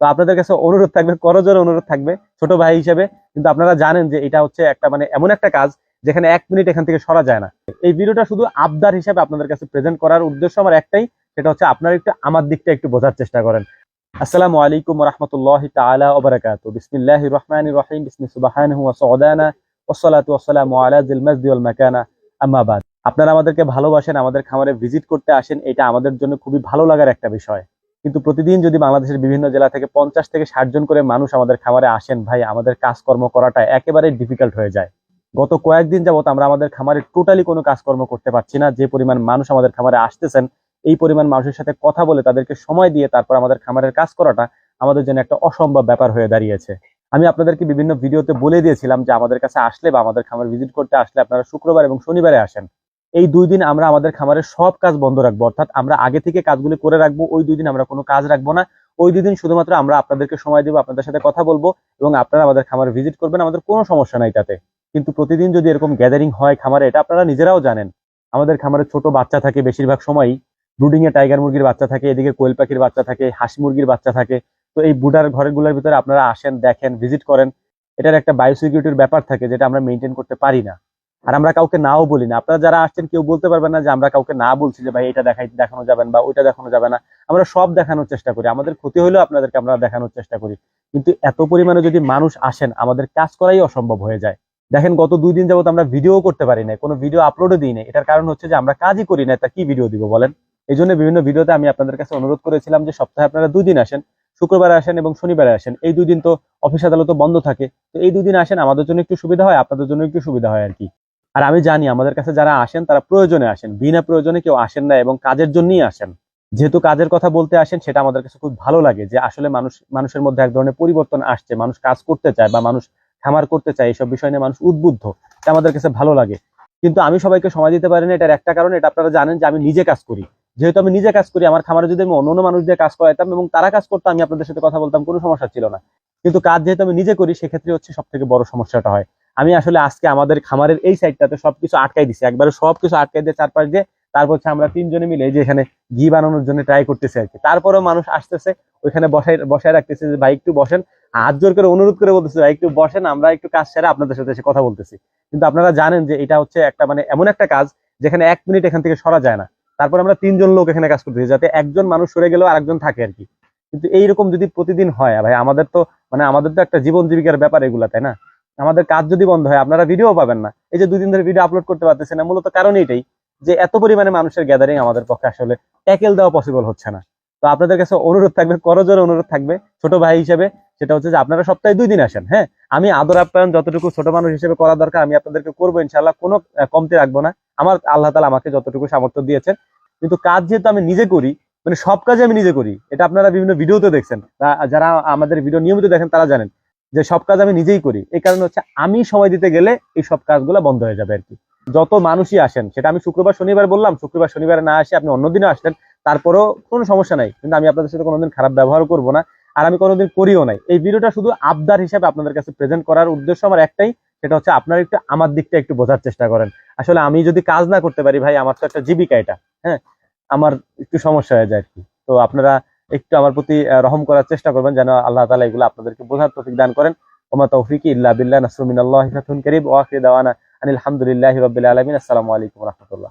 তো আপনাদের কাছে অনুরোধ থাকবে, করজোড়ে অনুরোধ থাকবে ছোট ভাই হিসেবে, কিন্তু আপনারা জানেন যে এটা হচ্ছে একটা মানে এমন একটা কাজ যেখানে 1 মিনিট এখান থেকে সরা যায় না। এই ভিডিওটা শুধু আবদার হিসেবে আপনাদের কাছে প্রেজেন্ট করার উদ্দেশ্য আমার একটাই, সেটা হচ্ছে আপনারা একটু আমার দিকটা একটু বোঝার চেষ্টা করেন। আসসালামু আলাইকুম ওয়া রাহমাতুল্লাহি তাআলা ওয়া বারাকাতুহু। বিসমিল্লাহির রহমানির রহিম। বিসমি সুবহানাহু ওয়া সুআদানা ওয়াসসালাতু ওয়াসসালামু আলা যিল মাসদি ওয়াল মাকানা, আম্মা বাদ। আপনারা আমাদেরকে ভালোবাসেন, আমাদের খামারে ভিজিট করতে আসেন, এটা আমাদের জন্য খুবই ভালো লাগার একটা বিষয়। কিন্তু প্রতিদিন যদি বাংলাদেশের বিভিন্ন জেলা থেকে 50 থেকে 60 জন করে মানুষ আমাদের খামারে আসেন, ভাই আমাদের কাজকর্ম করাটা একেবারে ডিফিকাল্ট হয়ে যায়। গত কয়েকদিন যাবত আমরা আমাদের খামারে টোটালি কোনো কাজকর্ম করতে পারছি না। যে পরিমাণ মানুষ আমাদের খামারে আসতেছেন, এই পরিমাণ মানুষের সাথে কথা বলে তাদেরকে সময় দিয়ে তারপর আমাদের খামারের কাজ করাটা আমাদের জন্য একটা অসম্ভব ব্যাপার হয়ে দাঁড়িয়েছে। আমি আপনাদেরকে বিভিন্ন ভিডিওতে বলে দিয়েছিলাম যে আমাদের কাছে আসলে বা আমাদের খামার ভিজিট করতে আসলে আপনারা শুক্রবার এবং শনিবারে আসেন। এই 2 দিন আমরা আমাদের খামারের সব কাজ বন্ধ রাখবো, অর্থাৎ আমরা আগে থেকে কাজগুলি করে রাখবো। ওই 2 দিন আমরা কোনো কাজ রাখবো না। ওই 2 দিন শুধুমাত্র আমরা আপনাদেরকে সময় দেবো, আপনাদের সাথে কথা বলবো এবং আপনারা আমাদের খামারে ভিজিট করবেন, আমাদের কোনো সমস্যা নাই তাতে। কিন্তু প্রতিদিন যদি এরকম গ্যাদারিং হয় খামারে, এটা আপনারা নিজেরাও জানেন। আমাদের খামারে ছোট বাচ্চা থাকে, বেশিরভাগ সময়ই ব্রুডিং এ টাইগার মুরগির বাচ্চা থাকে, এদিকে কোয়েল পাখির বাচ্চা থাকে, হাঁস মুরগির বাচ্চা থাকে। তো এই বুডার ঘরগুলোর ভিতরে আপনারা আসেন, দেখেন, ভিজিট করেন। এটার একটা বায়োসিকিউরিটির ব্যাপার থাকে যেটা আমরা মেনটেন করতে পারি না। আর আমরা কাউকে নাও বলি না। আপনারা যারা আসছেন কেউ বলতে পারবেন না যে আমরা কাউকে না বলছি যে ভাই এটা দেখানো যাবে না বা ওইটা দেখানো যাবে না। আমরা সব দেখানোর চেষ্টা করি, আমাদের ক্ষতি হলেও আপনাদেরকে আমরা দেখানোর চেষ্টা করি। কিন্তু এত পরিমাণে যদি মানুষ আসেন, আমাদের কাজ করাই অসম্ভব হয়ে যায়। দেখেন গত 2 দিন যাবত আমরা ভিডিও করতে পারি না, কোনো ভিডিও আপলোডও দিই না। এটার কারণ হচ্ছে যে আমরা কাজই করি না, তা কি ভিডিও দিব বলেন? এই জন্য বিভিন্ন ভিডিওতে আমি আপনাদের কাছে অনুরোধ করেছিলাম যে সপ্তাহে আপনারা 2 দিন আসেন, শুক্রবারে আসেন এবং শনিবারে আসেন। এই 2 দিন তো অফিস আদালত বন্ধ থাকে। তো এই 2 দিন আসেন, আমাদের জন্য একটু সুবিধা হয়, আপনাদের জন্য একটু সুবিধা হয় আর কি। আর আমি জানি আমাদের কাছে যারা আসেন তারা প্রয়োজনে আসেন, বিনা প্রয়োজনে কেউ আসেন না এবং কাজের জন্যই আসেন। যেহেতু কাজের কথা বলতে আসেন, সেটা আমাদের কাছে খুব ভালো লাগে যে আসলে মানুষের মধ্যে এক ধরনের পরিবর্তন আসছে, মানুষ কাজ করতে চায় বা মানুষ খামার করতে চায়, এইসব বিষয় নিয়ে মানুষ উদ্বুদ্ধ। এটা আমাদের কাছে ভালো লাগে। কিন্তু আমি সবাইকে সময় দিতে পারি না, এটার একটা কারণ, এটা আপনারা জানেন যে আমি নিজে কাজ করি। যেহেতু আমি নিজে কাজ করি, আমার খামারে যদি আমি অন্য মানুষ দিয়ে কাজ করাইতাম এবং তারা কাজ করতাম, আমি আপনাদের সাথে কথা বলতাম, কোনো সমস্যা ছিল না। কিন্তু কাজ যেহেতু আমি নিজে করি, সেক্ষেত্রে হচ্ছে সব থেকে বড় সমস্যাটা হয়। আমি আসলে আজকে আমাদের খামারের এই সাইডটাতে সবকিছু আটকাই দিছি, একবারে সবকিছু আটকাই দিয়ে চারপাশ দিয়ে, তারপর হচ্ছে আমরা 3 জনে মিলে এই যে এখানে ঘি বানানোর জন্য ট্রাই করতেছি আর কি। তারপরেও মানুষ আসতেছে, ওইখানে বসায় রাখতেছে যে ভাই একটু বসেন, হাত জোর করে অনুরোধ করে বলতেছে ভাই একটু বসেন, আমরা একটু কাজ সেরে আপনাদের সাথে এসে কথা বলতেছি। কিন্তু আপনারা জানেন যে এটা হচ্ছে একটা মানে এমন একটা কাজ যেখানে 1 মিনিট এখান থেকে সরা যায় না। তারপর আমরা 3 জন লোক এখানে কাজ করতেছি, যাতে একজন মানুষ সরে গেলেও আরেকজন থাকে আর কি। কিন্তু এইরকম যদি প্রতিদিন হয় ভাই, আমাদের তো একটা জীবন জীবিকার ব্যাপার এগুলা, তাই না? আমাদের কাজ যদি বন্ধ হয়, আপনারা ভিডিও পাবেন না। এই যে 2 দিন ধরে ভিডিও আপলোড করতে পারতেছে না, মূলত কারণ এটাই যে এত পরিমাণে মানুষের গ্যাদারিং আমাদের পক্ষে আসলে ট্যাকেল দেওয়া পসিবল হচ্ছে না। তো আপনাদের কাছে অনুরোধ থাকবে, করজোড়ে অনুরোধ থাকবে ছোট ভাই হিসেবে, সেটা হচ্ছে যে আপনারা সপ্তাহে 2 দিন আসেন। হ্যাঁ, আমি আদর আপ্যায়ন যতটুকু ছোট মানুষ হিসেবে করা দরকার আমি আপনাদেরকে করবো ইনশাল্লাহ, কোনো কমতি রাখবো না। আমার আল্লাহ তাআলা আমাকে যতটুকু সামর্থ্য দিয়েছেন। কিন্তু কাজ যেহেতু আমি নিজে করি, মানে সব কাজে আমি নিজে করি, এটা আপনারা বিভিন্ন ভিডিওতে দেখছেন, যারা আমাদের ভিডিও নিয়মিত দেখেন তারা জানেন যে সব কাজ আমি নিজেই করি। এই কারণে হচ্ছে আমি সময় দিতে গেলে এই সব কাজগুলো বন্ধ হয়ে যাবে আর কি। যত মানুষই আসেন, সেটা আমি শুক্রবার শনিবার বললাম, শুক্রবার শনিবারে না আসে আপনি অন্যদিনও আসলেন, তারপরেও কোনো সমস্যা নাই। কিন্তু আমি আপনাদের সাথে কোনোদিন খারাপ ব্যবহার করবো না, আর আমি কোনোদিন করিও নাই। এই ভিডিওটা শুধু আবদার হিসাবে আপনাদের কাছে প্রেজেন্ট করার উদ্দেশ্য আমার একটাই, সেটা হচ্ছে আপনারা একটু আমার দিকটা একটু বোঝার চেষ্টা করেন। আসলে আমি যদি কাজ না করতে পারি ভাই, আমার তো একটা জীবিকা এটা। হ্যাঁ, আমার একটু সমস্যা হয়ে যায় আর কি। তো আপনারা একটু আমার প্রতি রহম করার চেষ্টা করবেন, যেন আল্লাহ তাআলা এগুলো আপনাদেরকে বোঝার তৌফিক দান করেন। ওমা তৌফিকি ইল্লা বিল্লাহ, নাসরুম মিনাল্লাহি ফাতহুন কারীব, ওয়া আখিরু দাওয়ানা আনিল হামদুলিল্লাহি রাব্বিল আলামিন। আসসালামু আলাইকুম ওয়া রাহমাতুল্লাহ।